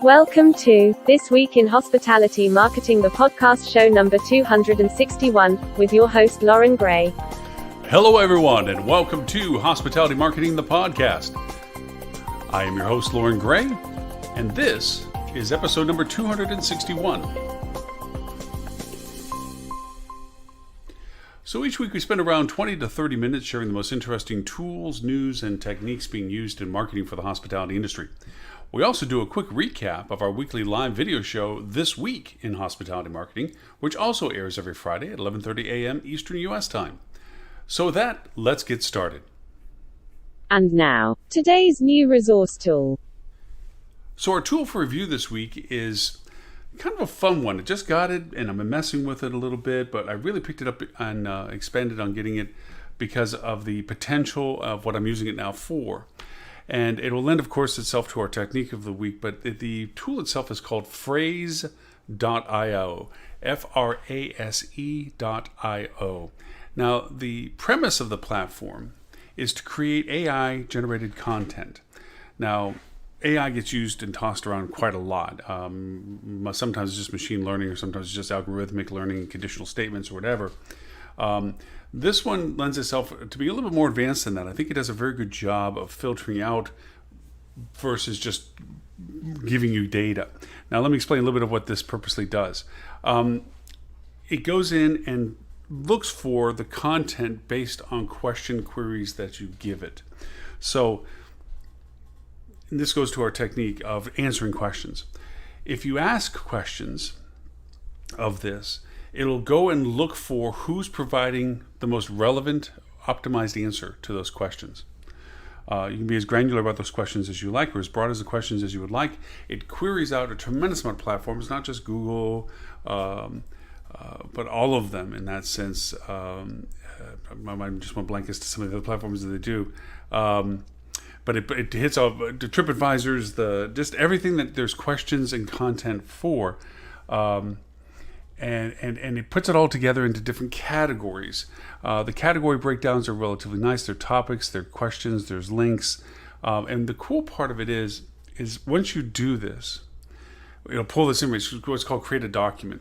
Welcome to This Week in Hospitality Marketing, the podcast show number 261, with your host, Lauren Gray. Hello, everyone, and welcome to Hospitality Marketing, the podcast. I am your host, Lauren Gray, and this is episode number 261. So each week we spend around 20 to 30 minutes sharing the most interesting tools, news, and techniques being used in marketing for the hospitality industry. We also do a quick recap of our weekly live video show, This Week in Hospitality Marketing, which also airs every Friday at 11:30 a.m. Eastern U.S. time. So with that, let's get started. And now, today's new resource tool. So our tool for review this week is kind of a fun one. I just got it and I'm messing with it a little bit, but I really picked it up and expanded on getting it because of the potential of what I'm using it now for. And it will lend, of course, itself to our technique of the week, but the tool itself is called Phrase.io, Frase.io. Now, the premise of the platform is to create AI-generated content. Now, AI gets used and tossed around quite a lot. Sometimes it's just machine learning, or sometimes it's just algorithmic learning, conditional statements, or whatever. This one lends itself to be a little bit more advanced than that. I think it does a very good job of filtering out versus just giving you data. Now, let me explain a little bit of what this purposely does. It goes in and looks for the content based on question queries that you give it. So this goes to our technique of answering questions. If you ask questions of this, it'll go and look for who's providing the most relevant, optimized answer to those questions. You can be as granular about those questions as you like, or as broad as the questions as you would like. It queries out a tremendous amount of platforms, not just Google, but all of them in that sense. My mind just went blank as to some of the other platforms that they do. But it hits all the TripAdvisors, just everything that there's questions and content for. And it puts it all together into different categories. The category breakdowns are relatively nice. They're topics, they're questions, there's links. And the cool part of it is once you do this, it'll pull this in. It's what's called create a document.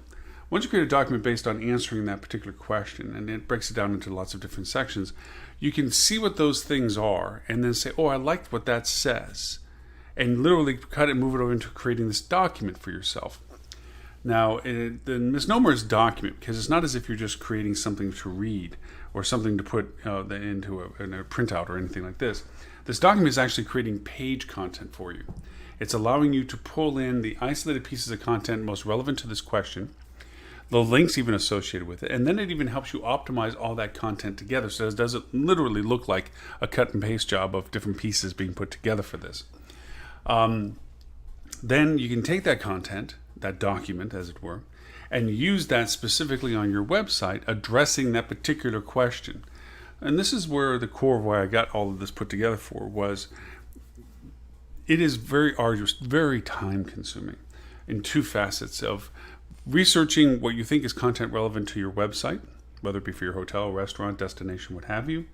Once you create a document based on answering that particular question, and it breaks it down into lots of different sections, you can see what those things are and then say, oh, I liked what that says. And literally cut it and move it over into creating this document for yourself. Now, the misnomer is document, because it's not as if you're just creating something to read or something to put into a printout or anything like this. This document is actually creating page content for you. It's allowing you to pull in the isolated pieces of content most relevant to this question, the links even associated with it, and then it even helps you optimize all that content together, so it doesn't literally look like a cut and paste job of different pieces being put together for this. Then you can take that content, that document as it were, and use that specifically on your website addressing that particular question. And this is where the core of why I got all of this put together for was it is very arduous, very time consuming in two facets of researching what you think is content relevant to your website, whether it be for your hotel, restaurant, destination, what have you.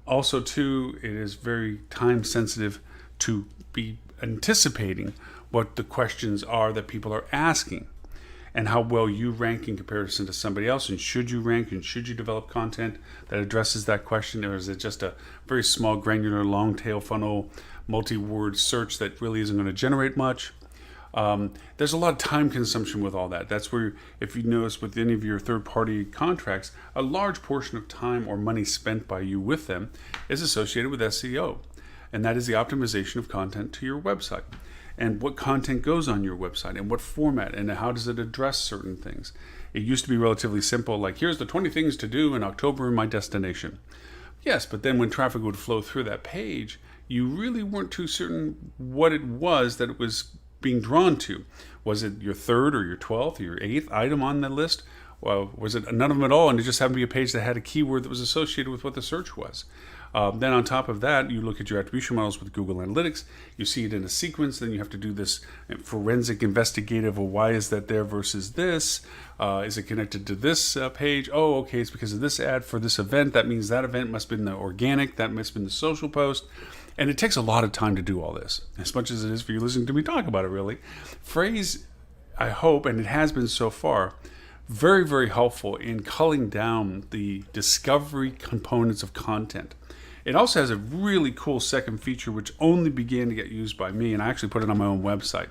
Also, too, it is very time sensitive to be anticipating what the questions are that people are asking and how well you rank in comparison to somebody else, and should you rank and should you develop content that addresses that question, or is it just a very small, granular, long tail funnel, multi-word search that really isn't going to generate much? There's a lot of time consumption with all that. That's where, if you notice with any of your third-party contracts, a large portion of time or money spent by you with them is associated with SEO, and that is the optimization of content to your website. And what content goes on your website, and what format, and how does it address certain things. It used to be relatively simple, like here's the 20 things to do in October in my destination. Yes, but then when traffic would flow through that page, you really weren't too certain what it was that it was being drawn to. Was it your third or your 12th or your 8th item on the list? Well, was it none of them at all, and it just happened to be a page that had a keyword that was associated with what the search was? Then on top of that, you look at your attribution models with Google Analytics. You see it in a sequence. Then you have to do this forensic investigative. Well, why is that there versus this? Is it connected to this page? Oh, okay, it's because of this ad for this event. That means that event must have been the organic. That must have been the social post. And it takes a lot of time to do all this, as much as it is for you listening to me talk about it, really. Phrase, I hope, and it has been so far, very, very helpful in culling down the discovery components of content. It also has a really cool second feature, which only began to get used by me, and I actually put it on my own website.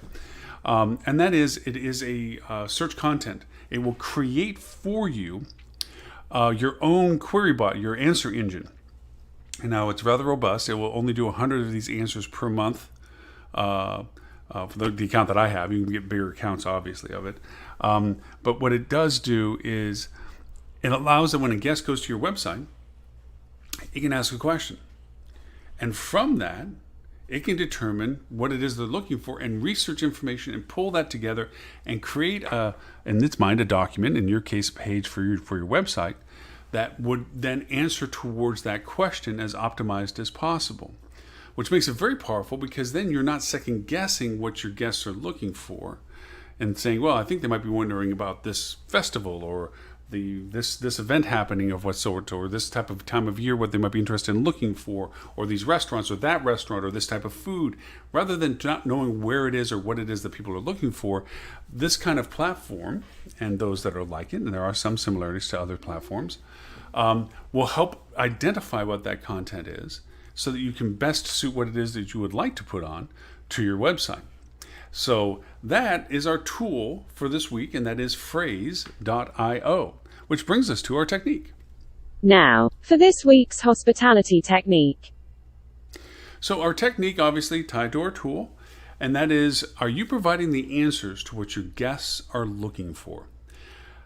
And that is, it is a search content. It will create for you your own query bot, your answer engine. And now it's rather robust. It will only do 100 of these answers per month. For the account that I have, you can get bigger accounts, obviously, of it. But what it does do is it allows that when a guest goes to your website, it can ask a question. And from that, it can determine what it is they're looking for and research information and pull that together and create, in its mind, a document, in your case, a page for your website, that would then answer towards that question as optimized as possible. Which makes it very powerful, because then you're not second guessing what your guests are looking for and saying, well, I think they might be wondering about this festival or this event happening of what sort, or this type of time of year, what they might be interested in looking for, or these restaurants or that restaurant or this type of food. Rather than not knowing where it is or what it is that people are looking for, this kind of platform, and those that are like it, and there are some similarities to other platforms, will help identify what that content is, so that you can best suit what it is that you would like to put on to your website. So that is our tool for this week, and that is phrase.io, which brings us to our technique. Now, for this week's hospitality technique. So our technique, obviously tied to our tool, and that is, are you providing the answers to what your guests are looking for?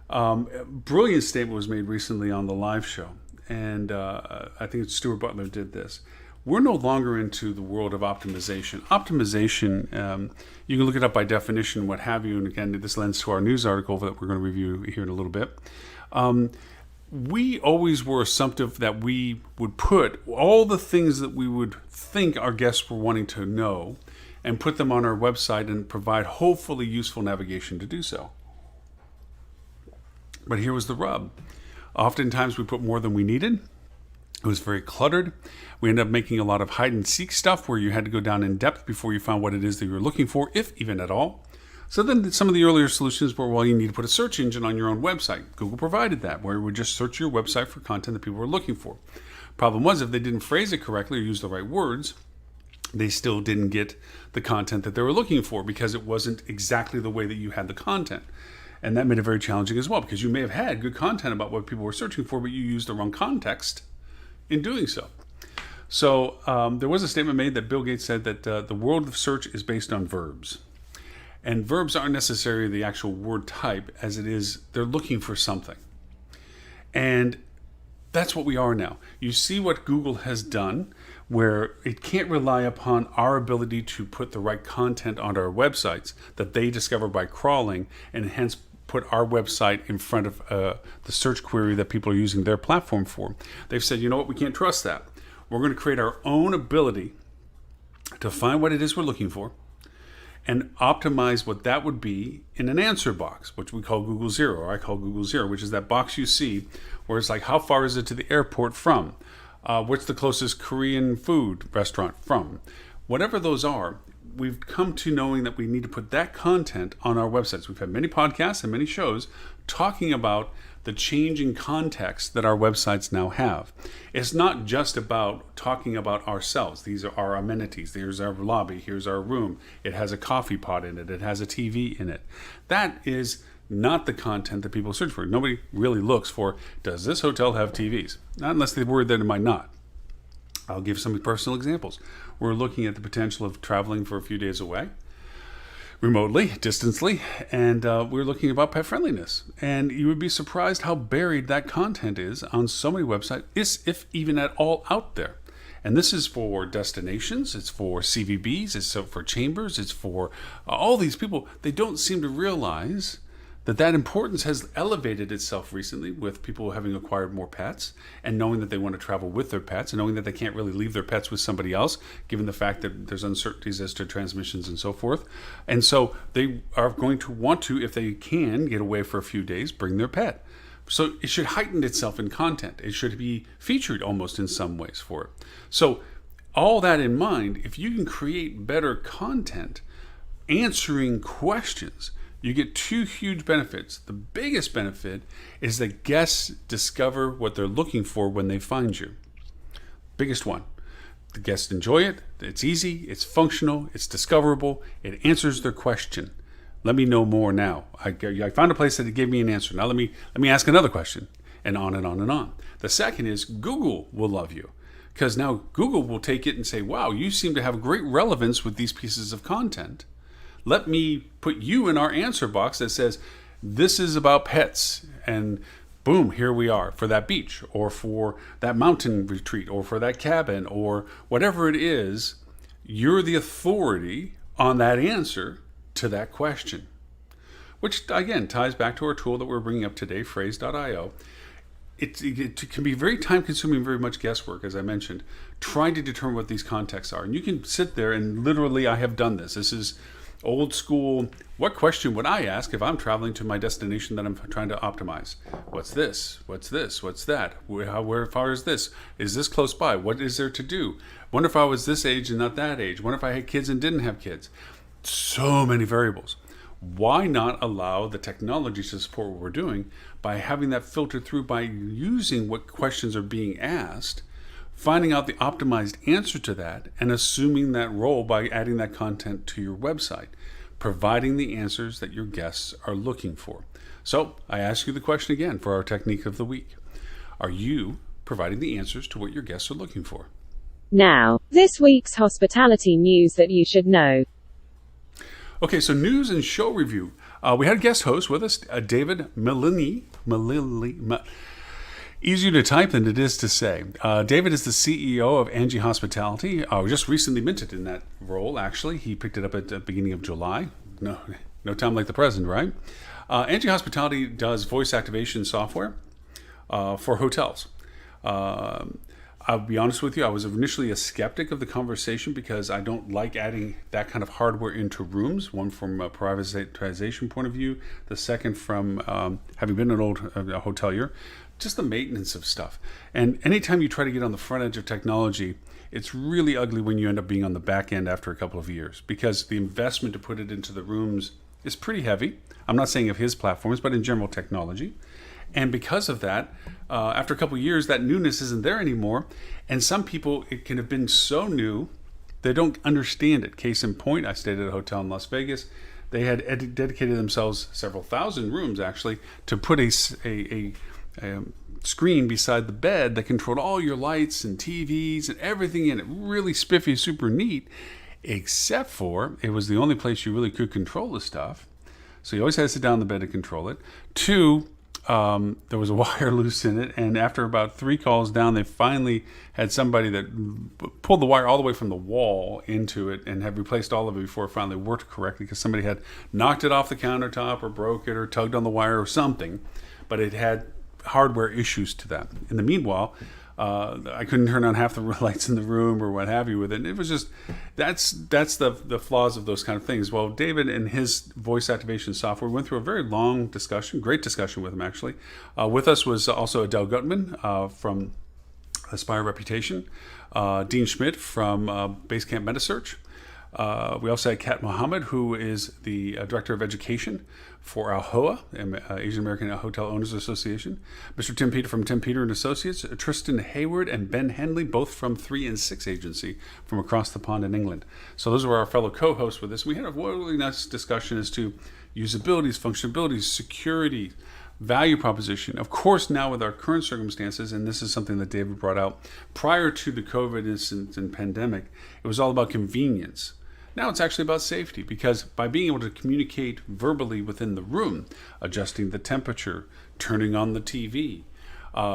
A brilliant statement was made recently on the live show, and I think Stuart Butler did this. We're no longer into the world of optimization. Optimization, you can look it up by definition, what have you, and again, this lends to our news article that we're going to review here in a little bit. We always were assumptive that we would put all the things that we would think our guests were wanting to know and put them on our website and provide hopefully useful navigation to do so. But here was the rub. Oftentimes we put more than we needed. It was very cluttered. We ended up making a lot of hide and seek stuff where you had to go down in depth before you found what it is that you were looking for, if even at all. So then some of the earlier solutions were, well, you need to put a search engine on your own website. Google provided that, where it would just search your website for content that people were looking for. Problem was, if they didn't phrase it correctly or use the right words, they still didn't get the content that they were looking for, because it wasn't exactly the way that you had the content. And that made it very challenging as well, because you may have had good content about what people were searching for, but you used the wrong context in doing so. So there was a statement made that Bill Gates said that the world of search is based on verbs. And verbs aren't necessarily the actual word type, as it is, they're looking for something. And that's what we are now. You see what Google has done, where it can't rely upon our ability to put the right content on our websites that they discover by crawling, and hence put our website in front of the search query that people are using their platform for. They've said, you know what, we can't trust that. We're going to create our own ability to find what it is we're looking for and optimize what that would be in an answer box, which we call Google Zero, or I call Google Zero, which is that box you see where it's like, how far is it to the airport from? What's the closest Korean food restaurant from? Whatever those are, we've come to knowing that we need to put that content on our websites. We've had many podcasts and many shows talking about the changing context that our websites now have. It's not just about talking about ourselves. These are our amenities. Here's our lobby. Here's our room. It has a coffee pot in it. It has a TV in it. That is not the content that people search for. Nobody really looks for, does this hotel have TVs? Not unless they're worried that it might not. I'll give some personal examples. We're looking at the potential of traveling for a few days away, remotely, distantly, and we're looking about pet friendliness. And you would be surprised how buried that content is on so many websites, if even at all out there. And this is for destinations, it's for CVBs, it's for chambers, it's for all these people. They don't seem to realize that importance has elevated itself recently with people having acquired more pets and knowing that they want to travel with their pets and knowing that they can't really leave their pets with somebody else, given the fact that there's uncertainties as to transmissions and so forth. And so they are going to want to, if they can, get away for a few days, bring their pet. So it should heighten itself in content. It should be featured almost in some ways for it. So all that in mind, if you can create better content answering questions, you get two huge benefits. The biggest benefit is that guests discover what they're looking for when they find you. Biggest one. The guests enjoy it. It's easy. It's functional. It's discoverable. It answers their question. Let me know more now. I found a place that gave me an answer. Now let me ask another question, and on and on and on. The second is Google will love you, because now Google will take it and say, wow, you seem to have great relevance with these pieces of content. Let me put you in our answer box that says, this is about pets, and boom, here we are for that beach, or for that mountain retreat, or for that cabin, or whatever it is. You're the authority on that answer to that question, which again ties back to our tool that we're bringing up today, phrase.io. It can be very time consuming, very much guesswork, as I mentioned, trying to determine what these contexts are. And you can sit there and literally, I have done this. This is old school. What question would I ask if I'm traveling to my destination that I'm trying to optimize? What's this? What's this? What's that? Where far is this? Is this close by? What is there to do? Wonder if I was this age and not that age. Wonder if I had kids and didn't have kids. So many variables. Why not allow the technology to support what we're doing by having that filtered through, by using what questions are being asked, finding out the optimized answer to that, and assuming that role by adding that content to your website, providing the answers that your guests are looking for. So I ask you the question again for our technique of the week. Are you providing the answers to what your guests are looking for? Now, this week's hospitality news that you should know. Okay, so news and show review. We had a guest host with us, David Malini. Easier to type than it is to say. David is the CEO of Angie Hospitality. Just recently minted in that role, actually. He picked it up at the beginning of July. No time like the present, right? Angie Hospitality does voice activation software for hotels. I'll be honest with you, I was initially a skeptic of the conversation because I don't like adding that kind of hardware into rooms, one from a privatization point of view, the second from having been an old hotelier, just the maintenance of stuff. And anytime you try to get on the front edge of technology, it's really ugly when you end up being on the back end after a couple of years, because the investment to put it into the rooms is pretty heavy. I'm not saying of his platforms, but in general technology. And because of that, after a couple of years, that newness isn't there anymore. And some people, it can have been so new, they don't understand it. Case in point, I stayed at a hotel in Las Vegas. They had dedicated themselves several thousand rooms, actually, to put a screen beside the bed that controlled all your lights and TVs and everything in it. Really spiffy, super neat, except for it was the only place you really could control the stuff. So you always had to sit down on the bed to control it. Two, there was a wire loose in it, and after about 3 calls down, they finally had somebody that pulled the wire all the way from the wall into it and had replaced all of it before it finally worked correctly, because somebody had knocked it off the countertop or broke it or tugged on the wire or something, but it had hardware issues to that. In the meanwhile, I couldn't turn on half the lights in the room or what have you with it. It was just, that's the flaws of those kind of things. Well, David and his voice activation software went through a very long discussion, great discussion with him actually. With us was also Adele Gutman from Aspire Reputation, Dean Schmidt from Basecamp MetaSearch. We also had Kat Mohammed, who is the Director of Education for AHOA, Asian American Hotel Owners Association. Mr. Tim Peter from Tim Peter and Associates, Tristan Hayward and Ben Henley, both from 3 and 6 Agency from across the pond in England. So those were our fellow co-hosts with this. We had a really nice discussion as to usabilities, functionalities, security, value proposition. Of course, now with our current circumstances, and this is something that David brought out prior to the COVID incident and pandemic, it was all about convenience. Now it's actually about safety, because by being able to communicate verbally within the room, adjusting the temperature, turning on the TV,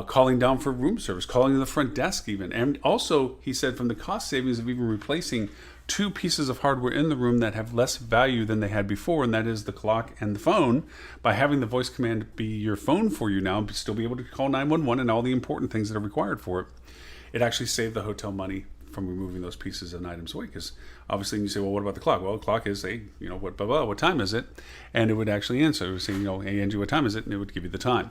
calling down for room service, calling the front desk even, and also, he said, from the cost savings of even replacing 2 pieces of hardware in the room that have less value than they had before, and that is the clock and the phone, by having the voice command be your phone for you now, but still be able to call 911 and all the important things that are required for it. It actually saved the hotel money from removing those pieces and items away, because obviously you say, well, what about the clock? Well, the clock is what time is it? And it would actually answer. It would say, hey Angie, what time is it? And it would give you the time.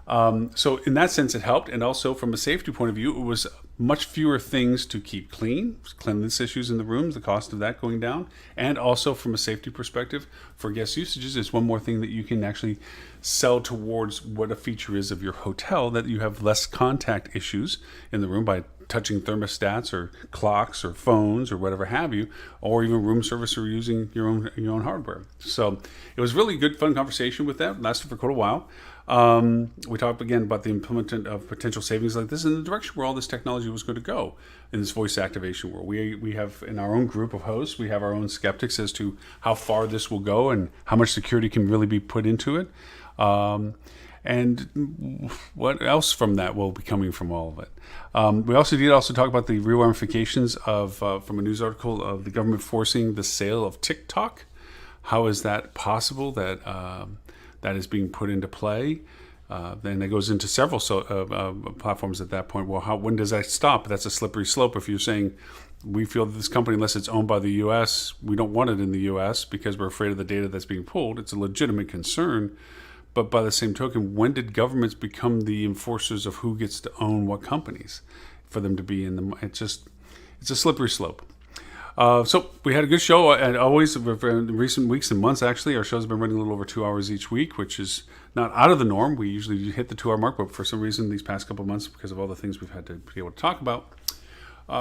So in that sense, it helped. And also from a safety point of view, it was much fewer things to keep clean, cleanliness issues in the rooms, the cost of that going down. And also from a safety perspective, for guest usages, it's one more thing that you can actually sell towards what a feature is of your hotel, that you have less contact issues in the room by touching thermostats or clocks or phones or whatever have you, or even room service or using your own hardware. So it was really good, fun conversation with that. It lasted for quite a while. We talked again about the implementation of potential savings like this and the direction where all this technology was going to go in this voice activation world. We have in our own group of hosts, we have our own skeptics as to how far this will go and how much security can really be put into it. And what else from that will be coming from all of it? We also did talk about the real ramifications of from a news article of the government forcing the sale of TikTok. How is that possible that that is being put into play? Then it goes into several platforms at that point. Well, when does that stop? That's a slippery slope. If you're saying we feel that this company, unless it's owned by the U.S., we don't want it in the U.S. because we're afraid of the data that's being pulled. It's a legitimate concern. But by the same token, when did governments become the enforcers of who gets to own what companies for them to be in the? It's a slippery slope. So we had a good show, and always in recent weeks and months, actually, our shows have been running a little over 2 hours each week, which is not out of the norm. We usually hit the 2-hour mark, but for some reason, these past couple of months, because of all the things we've had to be able to talk about,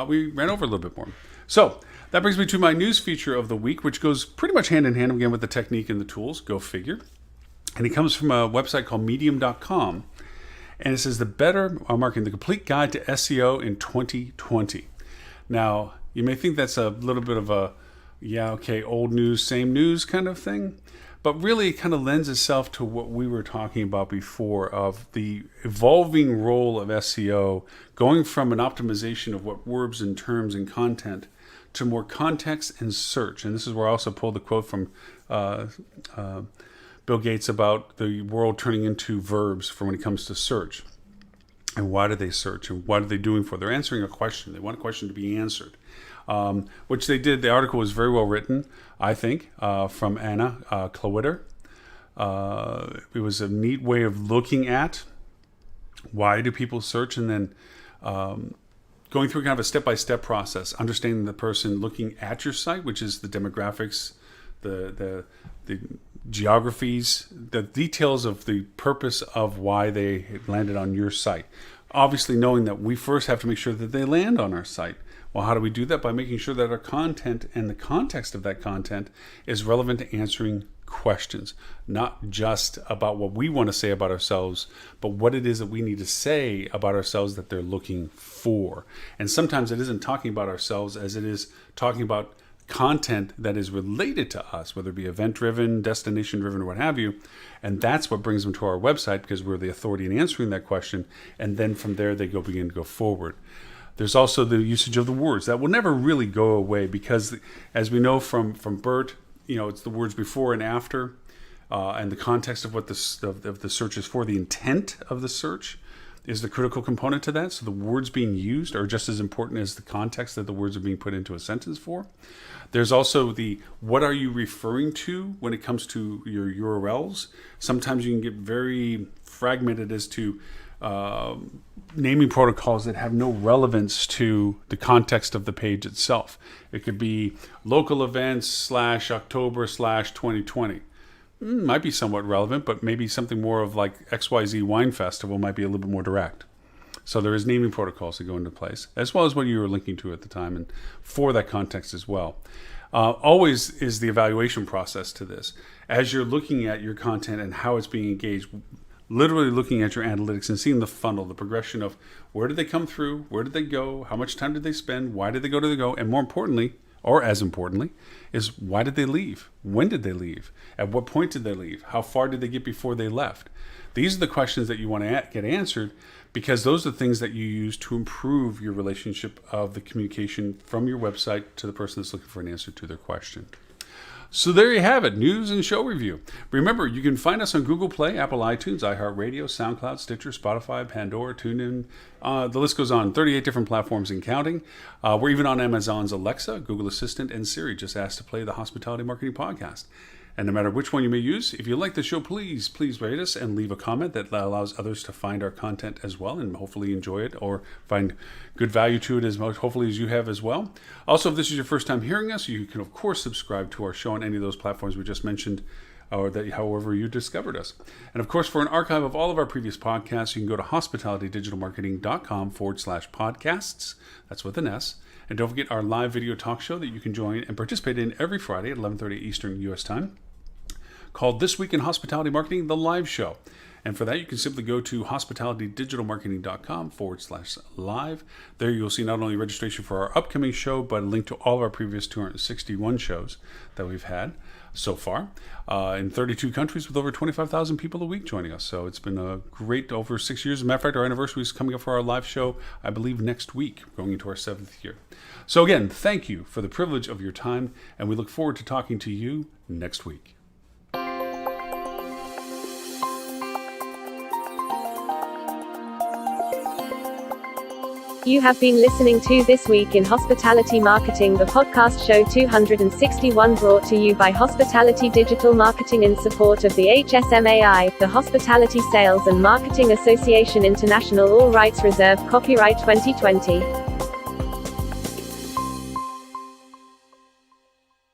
we ran over a little bit more. So that brings me to my news feature of the week, which goes pretty much hand in hand again with the technique and the tools. Go figure. And it comes from a website called medium.com. And it says the better marketing, the complete guide to SEO in 2020. Now, you may think that's a little bit of a, old news, same news kind of thing. But really, it kind of lends itself to what we were talking about before of the evolving role of SEO, going from an optimization of what words and terms and content to more context and search. And this is where I also pulled the quote from Bill Gates about the world turning into verbs for when it comes to search. And why do they search? And what are they doing for? They're answering a question. They want a question to be answered, which they did. The article was very well written, I think, from Anna Klowitter. It was a neat way of looking at why do people search, and then going through kind of a step-by-step process, understanding the person looking at your site, which is the demographics, the geographies, the details of the purpose of why they landed on your site. Obviously knowing that we first have to make sure that they land on our site. Well, how do we do that? By making sure that our content and the context of that content is relevant to answering questions, not just about what we want to say about ourselves, but what it is that we need to say about ourselves that they're looking for. And sometimes it isn't talking about ourselves as it is talking about content that is related to us, whether it be event-driven, destination-driven, or what have you. And that's what brings them to our website because we're the authority in answering that question. And then from there, they begin to go forward. There's also the usage of the words. That will never really go away because, as we know from Bert, it's the words before and after and the context of what the search is for. The intent of the search is the critical component to that. So the words being used are just as important as the context that the words are being put into a sentence for. There's also the what are you referring to when it comes to your URLs. Sometimes you can get very fragmented as to naming protocols that have no relevance to the context of the page itself. It could be local events /October/2020. Might be somewhat relevant, but maybe something more of like XYZ Wine Festival might be a little bit more direct. So there is naming protocols that go into place, as well as what you were linking to at the time and for that context as well. Always is the evaluation process to this. As you're looking at your content and how it's being engaged, literally looking at your analytics and seeing the funnel, the progression of where did they come through, where did they go, how much time did they spend, why did they go, and more importantly, or as importantly, is why did they leave? When did they leave? At what point did they leave? How far did they get before they left? These are the questions that you want to get answered because those are the things that you use to improve your relationship of the communication from your website to the person that's looking for an answer to their question. So there you have it, news and show review. Remember, you can find us on Google Play, Apple iTunes, iHeartRadio, SoundCloud, Stitcher, Spotify, Pandora, TuneIn. The list goes on, 38 different platforms and counting. We're even on Amazon's Alexa, Google Assistant, and Siri. Just ask to play the Hospitality Marketing Podcast. And no matter which one you may use, if you like the show, please rate us and leave a comment that allows others to find our content as well and hopefully enjoy it or find good value to it as much, hopefully, as you have as well. Also, if this is your first time hearing us, you can, of course, subscribe to our show on any of those platforms we just mentioned, or that however you discovered us. And of course, for an archive of all of our previous podcasts, you can go to hospitalitydigitalmarketing.com/podcasts. That's with an S. And don't forget our live video talk show that you can join and participate in every Friday at 11:30 Eastern U.S. time, called This Week in Hospitality Marketing, the live show. And for that, you can simply go to hospitalitydigitalmarketing.com/live. There you'll see not only registration for our upcoming show, but a link to all of our previous 261 shows that we've had so far in 32 countries with over 25,000 people a week joining us. So it's been a great over 6 years. As a matter of fact, our anniversary is coming up for our live show, I believe, next week, going into our 7th year. So again, thank you for the privilege of your time, and we look forward to talking to you next week. You have been listening to This Week in Hospitality Marketing, the podcast show 261, brought to you by Hospitality Digital Marketing in support of the HSMAI, the Hospitality Sales and Marketing Association International. All rights reserved. Copyright 2020.